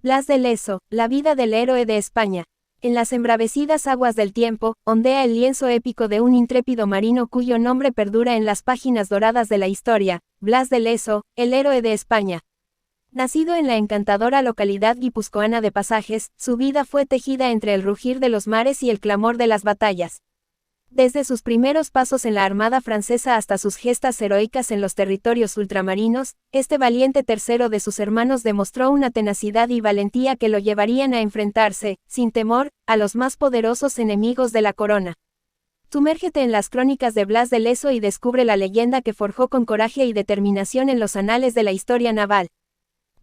Blas de Lezo, la vida del héroe de España. En las embravecidas aguas del tiempo, ondea el lienzo épico de un intrépido marino cuyo nombre perdura en las páginas doradas de la historia, Blas de Lezo, el héroe de España. Nacido en la encantadora localidad guipuzcoana de Pasajes, su vida fue tejida entre el rugir de los mares y el clamor de las batallas. Desde sus primeros pasos en la Armada francesa hasta sus gestas heroicas en los territorios ultramarinos, este valiente tercero de sus hermanos demostró una tenacidad y valentía que lo llevarían a enfrentarse, sin temor, a los más poderosos enemigos de la corona. Sumérgete en las crónicas de Blas de Lezo y descubre la leyenda que forjó con coraje y determinación en los anales de la historia naval.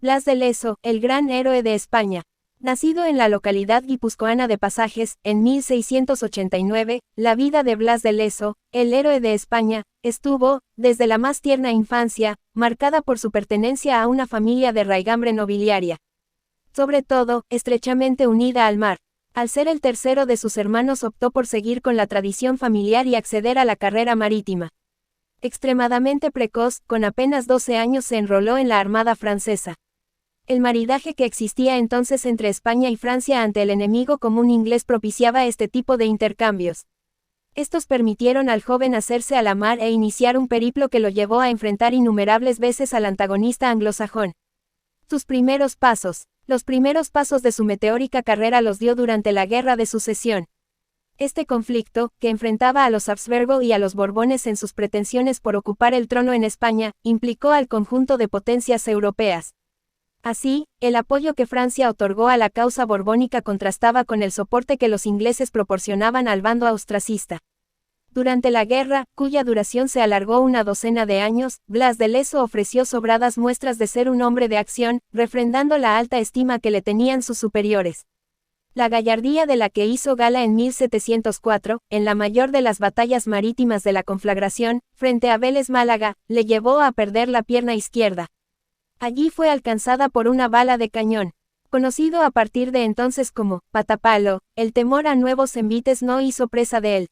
Blas de Lezo, el gran héroe de España. Nacido en la localidad guipuzcoana de Pasajes, en 1689, la vida de Blas de Lezo, el héroe de España, estuvo, desde la más tierna infancia, marcada por su pertenencia a una familia de raigambre nobiliaria. Sobre todo, estrechamente unida al mar. Al ser el tercero de sus hermanos optó por seguir con la tradición familiar y acceder a la carrera marítima. Extremadamente precoz, con apenas 12 años se enroló en la Armada francesa. El maridaje que existía entonces entre España y Francia ante el enemigo común inglés propiciaba este tipo de intercambios. Estos permitieron al joven hacerse a la mar e iniciar un periplo que lo llevó a enfrentar innumerables veces al antagonista anglosajón. Sus primeros pasos. Los primeros pasos de su meteórica carrera los dio durante la Guerra de Sucesión. Este conflicto, que enfrentaba a los Habsburgo y a los Borbones en sus pretensiones por ocupar el trono en España, implicó al conjunto de potencias europeas. Así, el apoyo que Francia otorgó a la causa borbónica contrastaba con el soporte que los ingleses proporcionaban al bando austracista. Durante la guerra, cuya duración se alargó una docena de años, Blas de Lezo ofreció sobradas muestras de ser un hombre de acción, refrendando la alta estima que le tenían sus superiores. La gallardía de la que hizo gala en 1704, en la mayor de las batallas marítimas de la conflagración, frente a Vélez Málaga, le llevó a perder la pierna izquierda. Allí fue alcanzada por una bala de cañón. Conocido a partir de entonces como Patapalo, el temor a nuevos envites no hizo presa de él.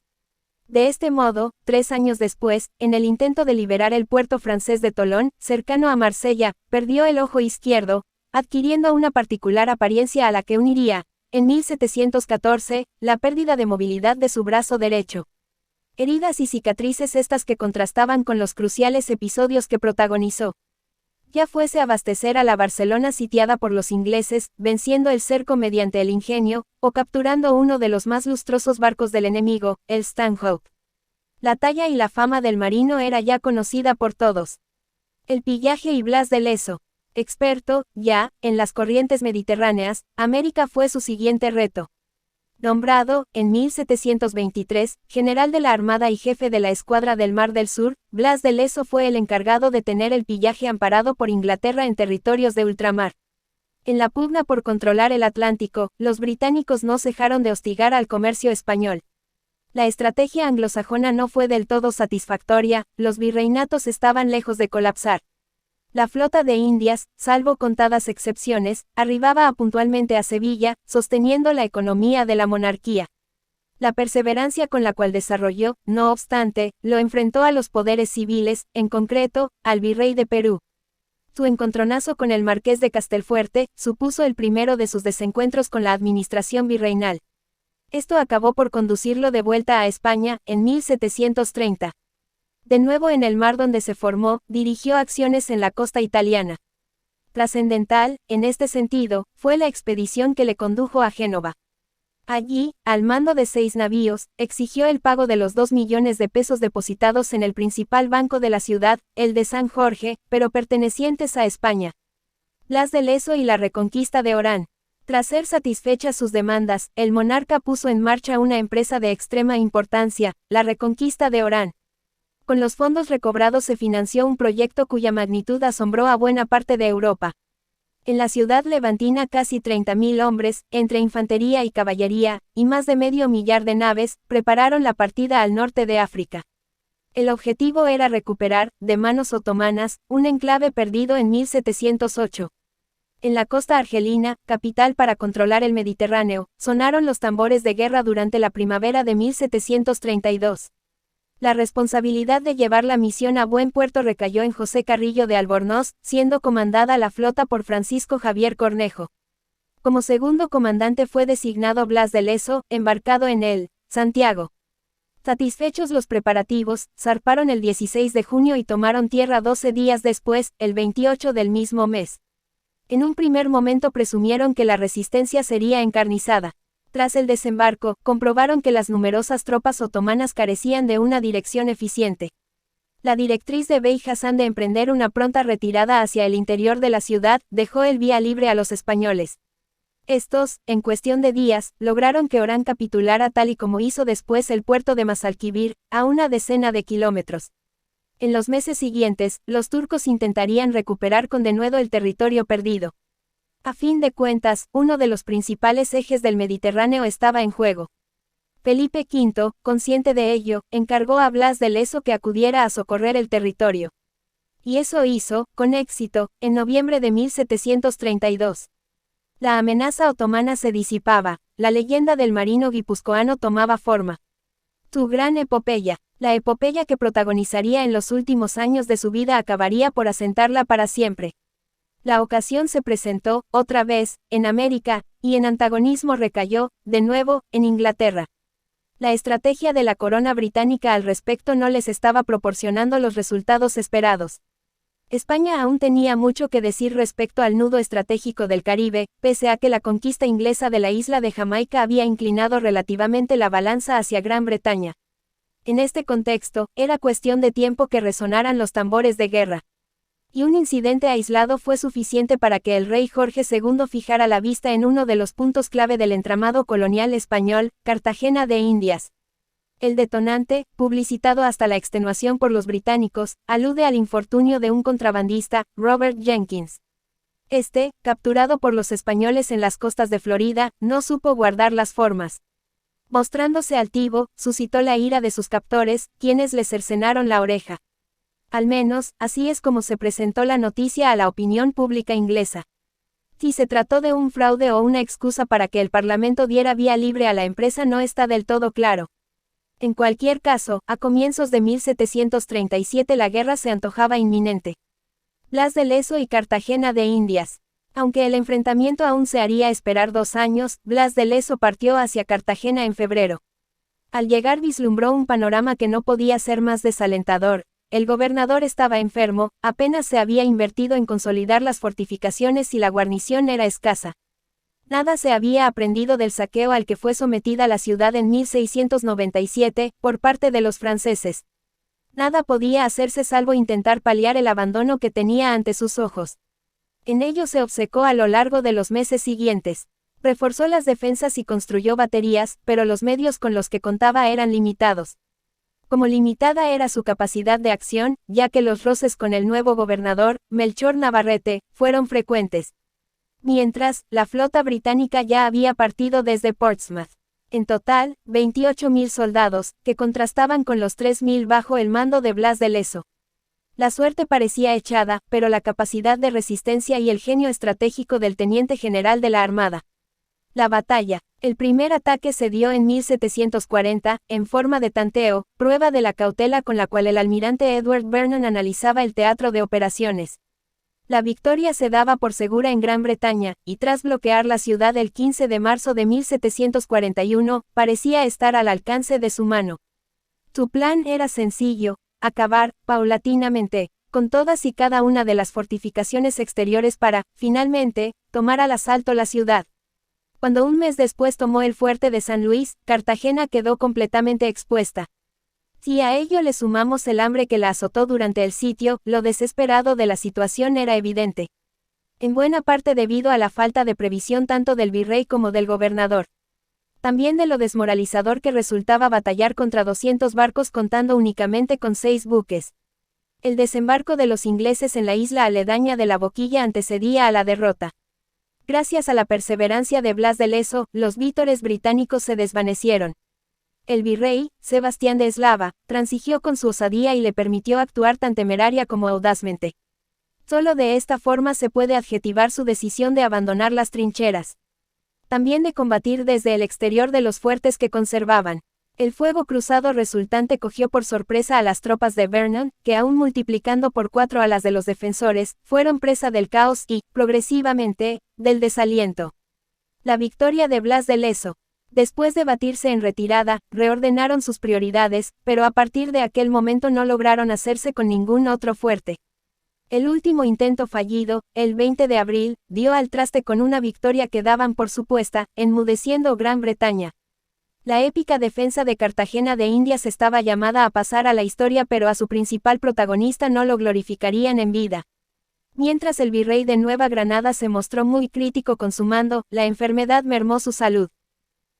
De este modo, 3 años después, en el intento de liberar el puerto francés de Tolón, cercano a Marsella, perdió el ojo izquierdo, adquiriendo una particular apariencia a la que uniría, en 1714, la pérdida de movilidad de su brazo derecho. Heridas y cicatrices estas que contrastaban con los cruciales episodios que protagonizó. Ya fuese abastecer a la Barcelona sitiada por los ingleses, venciendo el cerco mediante el ingenio, o capturando uno de los más lustrosos barcos del enemigo, el Stanhope. La talla y la fama del marino era ya conocida por todos. El pillaje y Blas de Lezo. Experto, ya, en las corrientes mediterráneas, América fue su siguiente reto. Nombrado, en 1723, general de la Armada y jefe de la Escuadra del Mar del Sur, Blas de Lezo fue el encargado de tener el pillaje amparado por Inglaterra en territorios de ultramar. En la pugna por controlar el Atlántico, los británicos no cejaron de hostigar al comercio español. La estrategia anglosajona no fue del todo satisfactoria, los virreinatos estaban lejos de colapsar. La flota de Indias, salvo contadas excepciones, arribaba puntualmente a Sevilla, sosteniendo la economía de la monarquía. La perseverancia con la cual desarrolló, no obstante, lo enfrentó a los poderes civiles, en concreto, al virrey de Perú. Su encontronazo con el marqués de Castelfuerte supuso el primero de sus desencuentros con la administración virreinal. Esto acabó por conducirlo de vuelta a España, en 1730. De nuevo en el mar donde se formó, dirigió acciones en la costa italiana. Trascendental, en este sentido, fue la expedición que le condujo a Génova. Allí, al mando de 6 navíos, exigió el pago de los 2 millones de pesos depositados en el principal banco de la ciudad, el de San Jorge, pero pertenecientes a España. Blas de Lezo y la reconquista de Orán. Tras ser satisfechas sus demandas, el monarca puso en marcha una empresa de extrema importancia, la reconquista de Orán. Con los fondos recobrados se financió un proyecto cuya magnitud asombró a buena parte de Europa. En la ciudad levantina casi 30.000 hombres, entre infantería y caballería, y más de medio millar de naves, prepararon la partida al norte de África. El objetivo era recuperar, de manos otomanas, un enclave perdido en 1708. En la costa argelina, capital para controlar el Mediterráneo, sonaron los tambores de guerra durante la primavera de 1732. La responsabilidad de llevar la misión a buen puerto recayó en José Carrillo de Albornoz, siendo comandada la flota por Francisco Javier Cornejo. Como segundo comandante fue designado Blas de Lezo, embarcado en el Santiago. Satisfechos los preparativos, zarparon el 16 de junio y tomaron tierra 12 días después, el 28 del mismo mes. En un primer momento presumieron que la resistencia sería encarnizada. Tras el desembarco, comprobaron que las numerosas tropas otomanas carecían de una dirección eficiente. La directriz de Bey Hassan de emprender una pronta retirada hacia el interior de la ciudad, dejó el vía libre a los españoles. Estos, en cuestión de días, lograron que Orán capitulara tal y como hizo después el puerto de Mazalquivir, a una decena de kilómetros. En los meses siguientes, los turcos intentarían recuperar con denuedo el territorio perdido. A fin de cuentas, uno de los principales ejes del Mediterráneo estaba en juego. Felipe V, consciente de ello, encargó a Blas de Lezo que acudiera a socorrer el territorio. Y eso hizo, con éxito, en noviembre de 1732. La amenaza otomana se disipaba, la leyenda del marino guipuzcoano tomaba forma. Su gran epopeya, la epopeya que protagonizaría en los últimos años de su vida acabaría por asentarla para siempre. La ocasión se presentó, otra vez, en América, y en antagonismo recayó, de nuevo, en Inglaterra. La estrategia de la corona británica al respecto no les estaba proporcionando los resultados esperados. España aún tenía mucho que decir respecto al nudo estratégico del Caribe, pese a que la conquista inglesa de la isla de Jamaica había inclinado relativamente la balanza hacia Gran Bretaña. En este contexto, era cuestión de tiempo que resonaran los tambores de guerra. Y un incidente aislado fue suficiente para que el rey Jorge II fijara la vista en uno de los puntos clave del entramado colonial español, Cartagena de Indias. El detonante, publicitado hasta la extenuación por los británicos, alude al infortunio de un contrabandista, Robert Jenkins. Este, capturado por los españoles en las costas de Florida, no supo guardar las formas. Mostrándose altivo, suscitó la ira de sus captores, quienes le cercenaron la oreja. Al menos, así es como se presentó la noticia a la opinión pública inglesa. Si se trató de un fraude o una excusa para que el Parlamento diera vía libre a la empresa no está del todo claro. En cualquier caso, a comienzos de 1737 la guerra se antojaba inminente. Blas de Lezo y Cartagena de Indias. Aunque el enfrentamiento aún se haría esperar 2 años, Blas de Lezo partió hacia Cartagena en febrero. Al llegar vislumbró un panorama que no podía ser más desalentador. El gobernador estaba enfermo, apenas se había invertido en consolidar las fortificaciones y la guarnición era escasa. Nada se había aprendido del saqueo al que fue sometida la ciudad en 1697, por parte de los franceses. Nada podía hacerse salvo intentar paliar el abandono que tenía ante sus ojos. En ello se obcecó a lo largo de los meses siguientes. Reforzó las defensas y construyó baterías, pero los medios con los que contaba eran limitados. Como limitada era su capacidad de acción, ya que los roces con el nuevo gobernador, Melchor Navarrete, fueron frecuentes. Mientras, la flota británica ya había partido desde Portsmouth. En total, 28.000 soldados, que contrastaban con los 3.000 bajo el mando de Blas de Lezo. La suerte parecía echada, pero la capacidad de resistencia y el genio estratégico del teniente general de la Armada. La batalla. El primer ataque se dio en 1740, en forma de tanteo, prueba de la cautela con la cual el almirante Edward Vernon analizaba el teatro de operaciones. La victoria se daba por segura en Gran Bretaña, y tras bloquear la ciudad el 15 de marzo de 1741, parecía estar al alcance de su mano. Su plan era sencillo: acabar, paulatinamente, con todas y cada una de las fortificaciones exteriores para, finalmente, tomar al asalto la ciudad. Cuando un mes después tomó el fuerte de San Luis, Cartagena quedó completamente expuesta. Si a ello le sumamos el hambre que la azotó durante el sitio, lo desesperado de la situación era evidente. En buena parte debido a la falta de previsión tanto del virrey como del gobernador. También de lo desmoralizador que resultaba batallar contra 200 barcos contando únicamente con 6 buques. El desembarco de los ingleses en la isla aledaña de la Boquilla antecedía a la derrota. Gracias a la perseverancia de Blas de Lezo, los vítores británicos se desvanecieron. El virrey, Sebastián de Eslava, transigió con su osadía y le permitió actuar tan temeraria como audazmente. Solo de esta forma se puede adjetivar su decisión de abandonar las trincheras. También de combatir desde el exterior de los fuertes que conservaban. El fuego cruzado resultante cogió por sorpresa a las tropas de Vernon, que aún multiplicando por 4 a las de los defensores, fueron presa del caos y, progresivamente, del desaliento. La victoria de Blas de Lezo. Después de batirse en retirada, reordenaron sus prioridades, pero a partir de aquel momento no lograron hacerse con ningún otro fuerte. El último intento fallido, el 20 de abril, dio al traste con una victoria que daban por supuesta, enmudeciendo Gran Bretaña. La épica defensa de Cartagena de Indias estaba llamada a pasar a la historia, pero a su principal protagonista no lo glorificarían en vida. Mientras el virrey de Nueva Granada se mostró muy crítico con su mando, la enfermedad mermó su salud.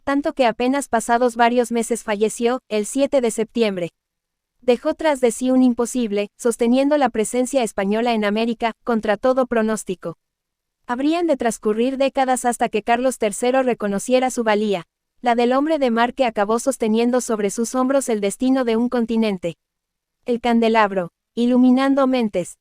Tanto que apenas pasados varios meses falleció, el 7 de septiembre. Dejó tras de sí un imposible, sosteniendo la presencia española en América, contra todo pronóstico. Habrían de transcurrir décadas hasta que Carlos III reconociera su valía, la del hombre de mar que acabó sosteniendo sobre sus hombros el destino de un continente. El candelabro, iluminando mentes.